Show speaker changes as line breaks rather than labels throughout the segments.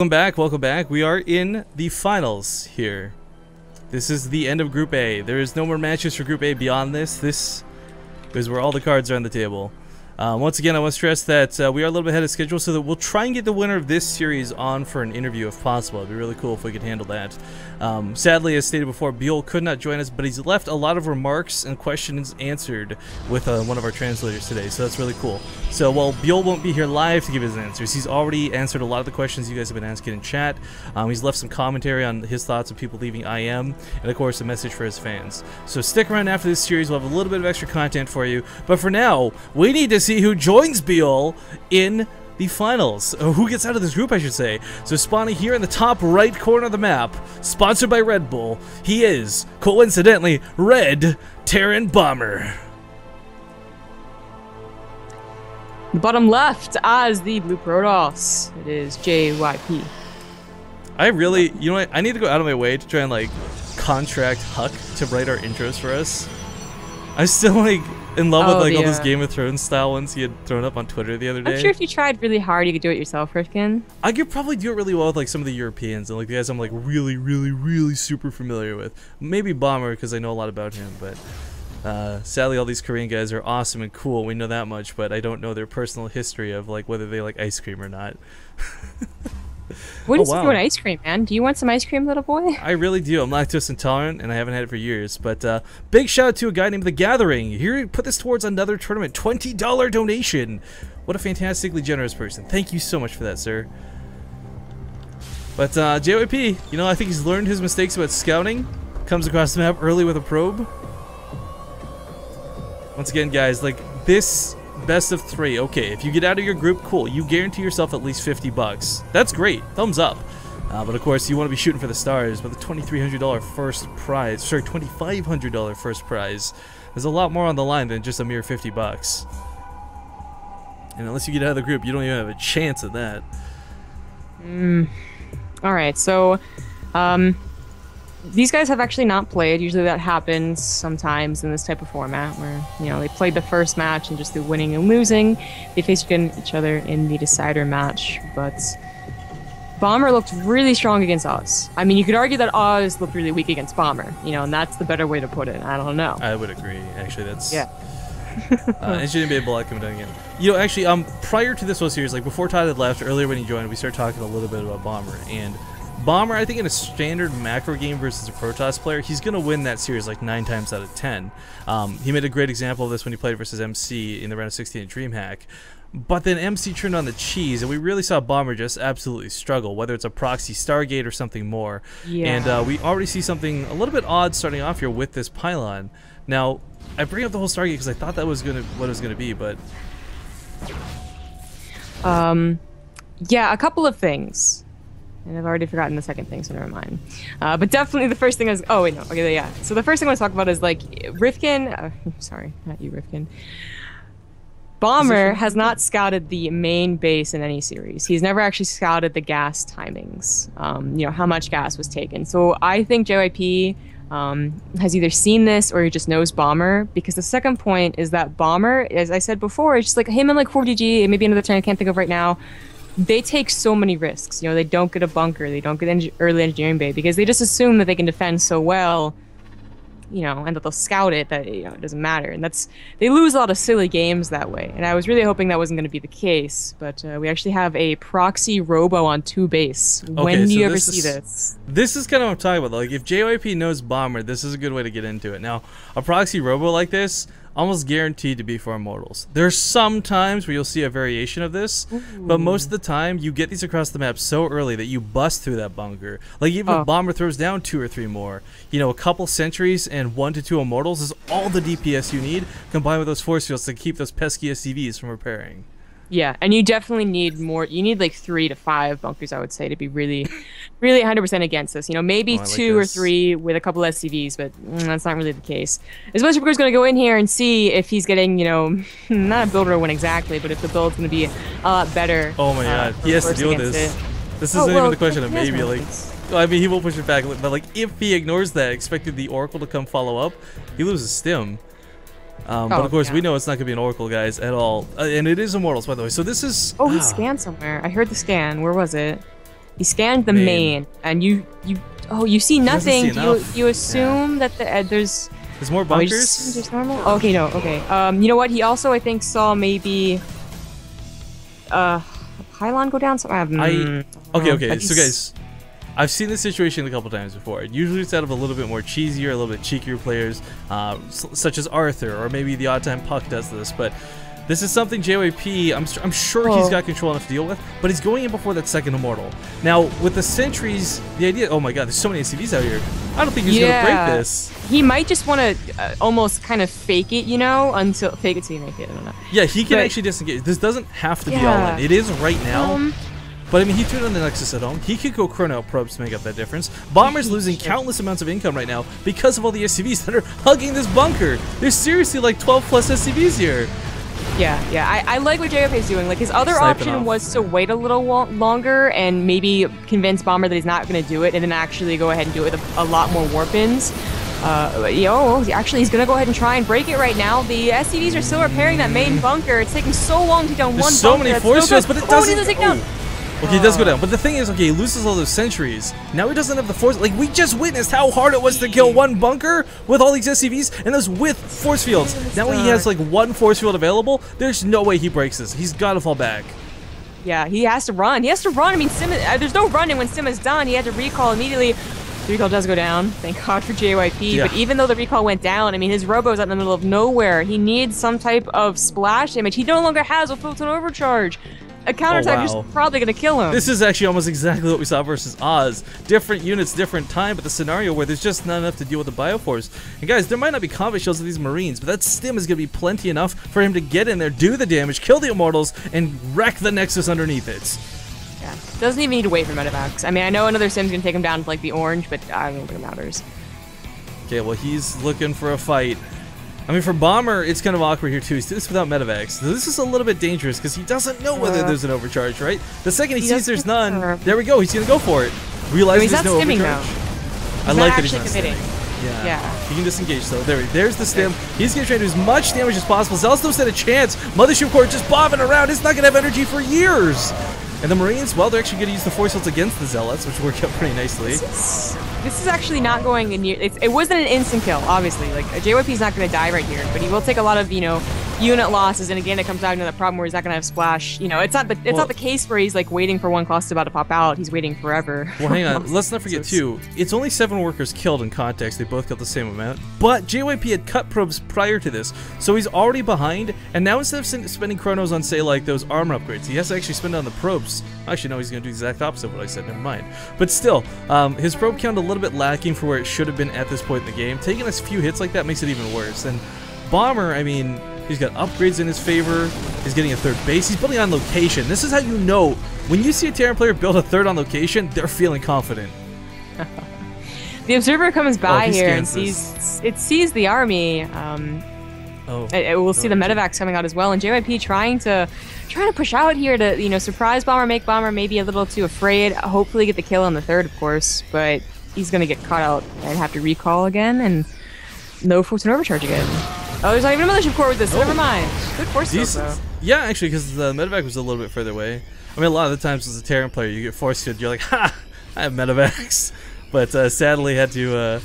Welcome back, welcome back. We are in the finals here. This is the end of Group A. There is no more matches for Group A beyond this. This is where all the cards are on the table. Once again, I want to stress that we are a little bit ahead of schedule, so that we'll try and get the winner of this series on for an interview if possible. It'd be really cool if we could handle that. Sadly, as stated before, Dewalt could not join us, but he's left a lot of remarks and questions answered with one of our translators today, so that's really cool. So while Dewalt won't be here live to give his answers, he's already answered a lot of the questions you guys have been asking in chat. He's left some commentary on his thoughts of people leaving IM, and of course a message for his fans. So stick around after this series, we'll have a little bit of extra content for you, but for now, we need to see who joins Dewalt in the finals. Who gets out of this group, I should say. So spawning here in the top right corner of the map, sponsored by Red Bull, he is, coincidentally, Red Terran Bomber.
The bottom left as the Blue Protoss, it is JYP.
I really, you know what, I need to go out of my way to try and like contract Huck to write our intros for us. I'm still like in love with like all those Game of Thrones style ones he had thrown up on Twitter the other day.
I'm sure if you tried really hard, you could do it yourself, Rifkin.
I could probably do it really well with like some of the Europeans and like the guys I'm like really super familiar with. Maybe Bomber because I know a lot about him, but sadly all these Korean guys are awesome and cool. We know that much, but I don't know their personal history of like whether they like ice cream or not.
What is you doing ice cream, man? Do you want some ice cream, little boy?
I really do. I'm lactose intolerant, and I haven't had it for years. But big shout out to a guy named The Gathering. Here, put this towards another tournament. $20 donation. What a fantastically generous person. Thank you so much for that, sir. But JYP, you know, I think he's learned his mistakes about scouting. Comes across the map early with a probe. Once again, guys, like this best of 3. Okay, if you get out of your group, cool. You guarantee yourself at least 50 bucks. That's great. Thumbs up. But of course, you want to be shooting for the stars. But the $2,300 first prize, sorry, $2,500 first prize, there's a lot more on the line than just a mere 50 bucks. And unless you get out of the group, you don't even have a chance at that.
All right, so these guys have actually not played. Usually that happens sometimes in this type of format where, you know, they played the first match and just through winning and losing, they faced each other in the decider match. But Bomber looked really strong against Oz. I mean, you could argue that Oz looked really weak against Bomber, you know, and that's the better way to put it. I don't know.
I would agree. Actually, that's...
Yeah.
And she didn't be able to come down again. You know, actually, prior to this whole series, like before Todd had left, earlier when he joined, we started talking a little bit about Bomber, and Bomber, I think in a standard macro game versus a Protoss player, he's going to win that series like 9 times out of 10. He made a great example of this when he played versus MC in the round of 16 at DreamHack. But then MC turned on the cheese, and we really saw Bomber just absolutely struggle, whether it's a proxy Stargate or something more. Yeah. And we already see something a little bit odd starting off here with this pylon. Now, I bring up the whole Stargate because I thought that was what it was going to be, but...
yeah, a couple of things. And I've already forgotten the second thing, so never mind. But definitely the first thing is... Oh, wait, no. Okay, yeah. So the first thing I want to talk about is, like, Rifkin... sorry, not you, Rifkin. Bomber has not scouted the main base in any series. He's never actually scouted the gas timings. You know, how much gas was taken. So I think JYP has either seen this or he just knows Bomber. Because the second point is that Bomber, as I said before, it's just like him and, like, 4DG, and maybe another time I can't think of right now, they take so many risks. You know, they don't get a bunker, they don't get early engineering bay because they just assume that they can defend so well, you know, and that they'll scout it that, you know, it doesn't matter. And they lose a lot of silly games that way. And I was really hoping that wasn't going to be the case, but we actually have a proxy robo on 2 base. Okay, when do you ever see this?
This is kind of what I'm talking about. Like, if JYP knows Bomber, this is a good way to get into it. Now, a proxy robo like this, almost guaranteed to be for Immortals. There's some times where you'll see a variation of this, but most of the time you get these across the map so early that you bust through that bunker. Like even if Bomber throws down 2 or 3 more, you know, a couple sentries and 1 to 2 Immortals is all the DPS you need, combined with those force fields to keep those pesky SCVs from repairing.
Yeah, and you definitely need more. You need like 3 to 5 bunkers, I would say, to be really 100% against this. You know, maybe 2 or 3 with a couple SCVs, but that's not really the case. Especially because we're going to go in here and see if he's getting, you know, not a build win exactly, but if the build's going to be a lot better.
Oh my god, he has to deal with this. This isn't even the question of maybe, like... Well, I mean, he will push it back, but like if he ignores that, expected the Oracle to come follow up, he loses stim. But of course, we know it's not going to be an Oracle, guys, at all. And it is Immortals, by the way. So this is...
Oh, he scanned somewhere. I heard the scan. Where was it? He scanned the main, and you see nothing. You assume that there's
more bunkers.
Just normal. Okay, no. Okay. You know what? He also, I think, saw maybe a pylon go down. So
okay. So guys, I've seen this situation a couple times before. Usually it's out of a little bit more cheesier, a little bit cheekier players, such as Arthur, or maybe the Odd Time Puck does this, but this is something JYP, I'm sure he's got control enough to deal with, but he's going in before that second Immortal. Now, with the sentries, the idea, oh my god, there's so many SCVs out here. I don't think he's going to break this.
He might just want to almost kind of fake it, you know, until fake it till you make it, I don't know.
Yeah, he can actually disengage. This doesn't have to be all in. It is right now. But I mean, he tuned on the Nexus at home. He could go chrono out probes to make up that difference. Bomber's losing countless amounts of income right now because of all the SCVs that are hugging this bunker. There's seriously like 12 plus SCVs here.
Yeah. I like what JYP is doing. Like, his other option was to wait a little longer and maybe convince Bomber that he's not going to do it, and then actually go ahead and do it with a lot more warp-ins. Actually, he's going to go ahead and try and break it right now. The SCVs are still repairing that main bunker. It's taking so long to take down one bunker.
There's so many force fields, but it doesn't
take down.
Okay, he does go down, but the thing is, okay, he loses all those sentries. Now he doesn't have the force. Like, we just witnessed how hard it was to kill one bunker with all these SCVs, and those with force fields. Now he has like one force field available. There's no way he breaks this. He's got to fall back.
Yeah, he has to run. He has to run. I mean, there's no running when Sim is done. He had to recall immediately. The recall does go down. Thank God for JYP. Yeah. But even though the recall went down, I mean, his Robo's out in the middle of nowhere. He needs some type of splash damage. He no longer has a photon overcharge. A counterattack is probably going to kill him.
This is actually almost exactly what we saw versus Oz. Different units, different time, but the scenario where there's just not enough to deal with the Bioforce. And guys, there might not be combat shields of these Marines, but that stim is going to be plenty enough for him to get in there, do the damage, kill the Immortals, and wreck the Nexus underneath it.
Yeah, doesn't even need to wait for medevacs. I mean, I know another sim's going to take him down to like the orange, but I don't think it matters.
Okay, well, he's looking for a fight. I mean, for Bomber, it's kind of awkward here, too. He's doing this without medevacs. So this is a little bit dangerous because he doesn't know whether there's an overcharge, right? The second he sees there's none, there we go. He's going to go for it. Realizes there's no overcharge. I like that he's not stimming. Yeah. He can disengage, though. There's the stim. He's going to try to do as much damage as possible. Zealots don't stand a chance. Mothership Core just bobbing around. It's not going to have energy for years. And the Marines, well, they're actually going to use the force fields against the Zealots, which worked out pretty nicely.
This is actually not going in. It wasn't an instant kill, obviously. Like, JYP's not going to die right here, but he will take a lot of, unit losses. And again, it comes down to the problem where he's not going to have splash. It's not the case where he's like waiting for one cluster about to pop out. He's waiting forever.
Well, hang on. Let's not forget too. It's only 7 workers killed in context. They both killed the same amount. But JYP had cut probes prior to this, so he's already behind. And now instead of spending chronos on, say, like those armor upgrades, he has to actually spend on the probes. Actually, no, he's going to do the exact opposite of what I said. Never mind. But still, his probe count a little bit lacking for where it should have been at this point in the game. Taking a few hits like that makes it even worse. And Bomber, I mean, he's got upgrades in his favor. He's getting a 3rd base. He's building on location. This is how you know when you see a Terran player build a 3rd on location, they're feeling confident.
The observer comes by here and sees the army. We'll see the medevacs coming out as well, and JYP trying to push out here to surprise Bomber, make Bomber maybe a little too afraid. Hopefully get the kill on the 3rd, of course, but he's gonna get caught out and have to recall again, and no photon overcharge again. Oh, there's not even a Mothership Core with this. Never mind. Good force field, though.
Yeah, actually, because the medevac was a little bit further away. I mean, a lot of the times as a Terran player, you get force field, you're like, ha, I have medevacs. But sadly, had to.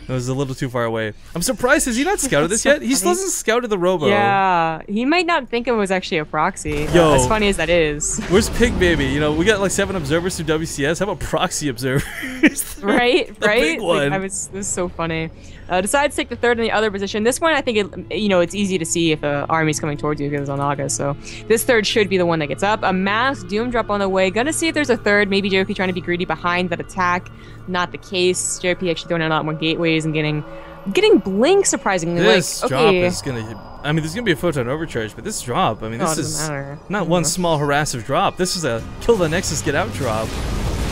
It was a little too far away. I'm surprised. Has he not scouted this yet? He still hasn't scouted the Robo.
Yeah, he might not think it was actually a proxy.
Yo,
as funny as that is.
Where's Pig Baby? We got like 7 observers through WCS. How about proxy observers?
right.
Big one.
Like, this is so funny. Decides to take the 3rd in the other position. This one, I think it's easy to see if an army's coming towards you because it's on August. So this 3rd should be the one that gets up. A mass Doom drop on the way. Gonna see if there's a 3rd. Maybe JYP trying to be greedy behind that attack. Not the case. JYP actually throwing out a lot more gateways and getting blink surprisingly.
This drop is gonna. I mean, there's gonna be a photon overcharge, but this drop. I mean, this is not one small harassive drop. This is a kill the Nexus, get out drop.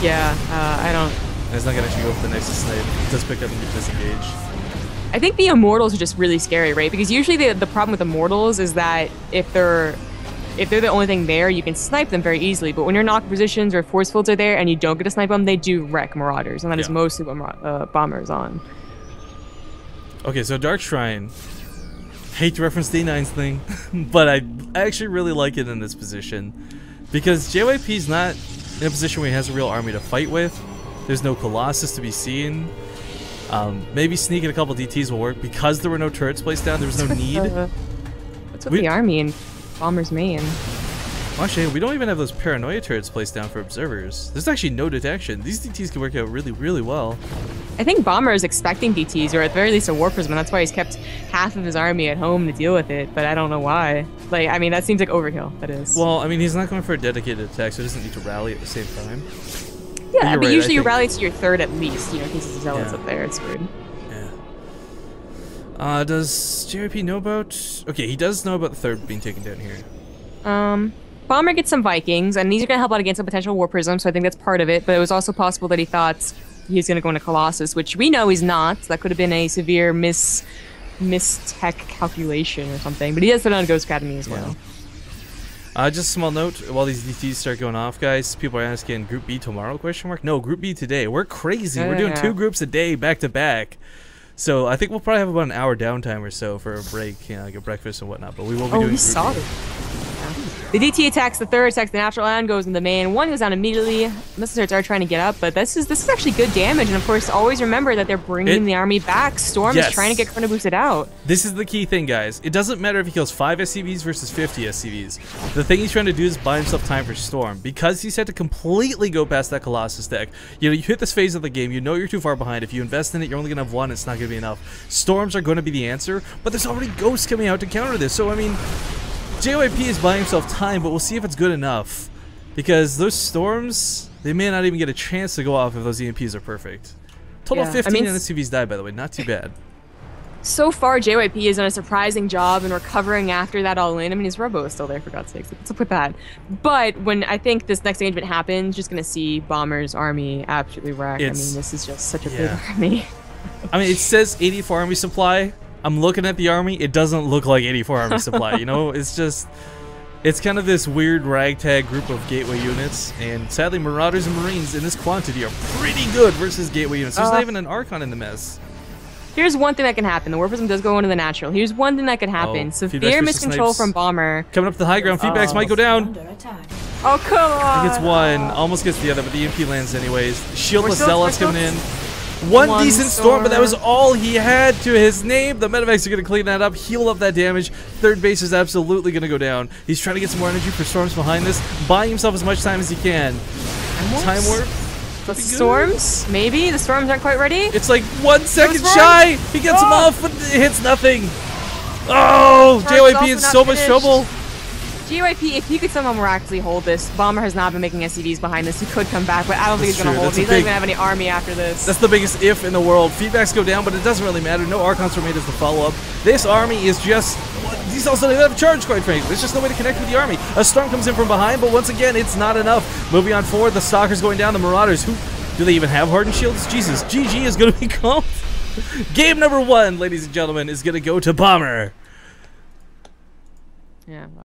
Yeah, I don't.
And it's not gonna actually go for the Nexus snipe. It does pick up and get disengaged.
I think the Immortals are just really scary, right? Because usually the problem with Immortals is that if they're the only thing there, you can snipe them very easily. But when you're knocked positions or force fields are there and you don't get to snipe them, they do wreck Marauders, and that is mostly what Bomber is on. Okay,
so Dark Shrine. Hate to reference D9's thing, but I actually really like it in this position because JYP's not. in a position where he has a real army to fight with. There's no Colossus to be seen. Maybe sneaking a couple DTs will work. Because there were no turrets placed down, there was no need.
What's with the army in Bomber's main?
Actually, we don't even have those paranoia turrets placed down for observers. There's actually no detection. These DTs can work out really, really well.
I think Bomber is expecting DTs, or at the very least a War Prism. That's why he's kept half of his army at home to deal with it, but I don't know why. Like, I mean, that seems like overkill, that is.
Well, I mean, he's not going for a dedicated attack, so he doesn't need to rally at the same time.
Yeah, but usually you rally to your third at least, you know, in case there's zealots up there. It's weird.
Yeah. Does JYP know about... Okay, he does know about the third being taken down here.
Bomber gets some Vikings, and these are going to help out against a potential War Prism, so I think that's part of it. But it was also possible that he thought he's going to go into Colossus, which we know he's not. That could have been a severe mis-tech calculation or something. But he has it on Ghost Academy as well.
Just a small note, while these DTs start going off, guys, people are asking, Group B tomorrow, question mark? No, Group B today. We're crazy. We're doing 2 groups a day, back to back. So I think we'll probably have about an hour downtime or so for a break, you know, like a breakfast and whatnot. But we will be doing Group B.
The DT attacks the third, attacks the natural, and goes in the main. One goes down immediately. Missiles are trying to get up, but this is actually good damage. And of course, always remember that they're bringing the army back. Storm is trying to get Chrono Boosted out.
This is the key thing, guys. It doesn't matter if he kills 5 SCVs versus 50 SCVs. The thing he's trying to do is buy himself time for Storm. Because he's had to completely go past that Colossus deck. You know, you hit this phase of the game, you know you're too far behind. If you invest in it, you're only going to have 1, it's not going to be enough. Storms are going to be the answer, but there's already Ghosts coming out to counter this. So, I mean... JYP is buying himself time, but we'll see if it's good enough. Because those Storms, they may not even get a chance to go off if those EMPs are perfect. Total 15 SCVs died, by the way. Not too bad. So
far, JYP has done a surprising job in recovering after that all-in. I mean, his Robo is still there, for God's sakes. What's up with that? But when I think this next engagement happens, just going to see Bomber's army absolutely wrecked. I mean, this is just such a big army.
I mean, it says 84 army supply. I'm looking at the army, it doesn't look like 84 army supply, you know? It's just, it's kind of this weird ragtag group of gateway units, and sadly Marauders and Marines in this quantity are pretty good versus gateway units. There's not even an Archon in the mess. Here's one thing that can happen. The War Prism does go into the natural. Here's one thing that could happen. Severe miscontrol from Bomber. Coming up to the high ground, feedbacks might go down. Oh, come on! I think it's one, almost gets the other, but the EMP lands anyways. Shieldless Zealots coming in. One decent storm, but that was all he had to his name. The medevacs are going to clean that up, heal up that damage. Third base is absolutely going to go down. He's trying to get some more energy for storms behind this, buying himself as much time as he can. Time warp. The storms? Maybe? The storms aren't quite ready? It's like 1 second shy! He gets him off, but it hits nothing! Oh! JYP in so much trouble! JYP, if he could somehow miraculously hold this, Bomber has not been making SCVs behind this. He could come back, but I don't think he's going to hold it. He's not even going to have any army after this. That's the biggest if in the world. Feedbacks go down, but it doesn't really matter. No Archons were made as the follow-up. This army is just... These also don't have charge, quite frankly. There's just no way to connect with the army. A storm comes in from behind, but once again, it's not enough. Moving on forward, the Stalkers going down. The Marauders, who... Do they even have hardened shields? Jesus, GG is going to be called. Game number 1, ladies and gentlemen, is going to go to Bomber. Yeah.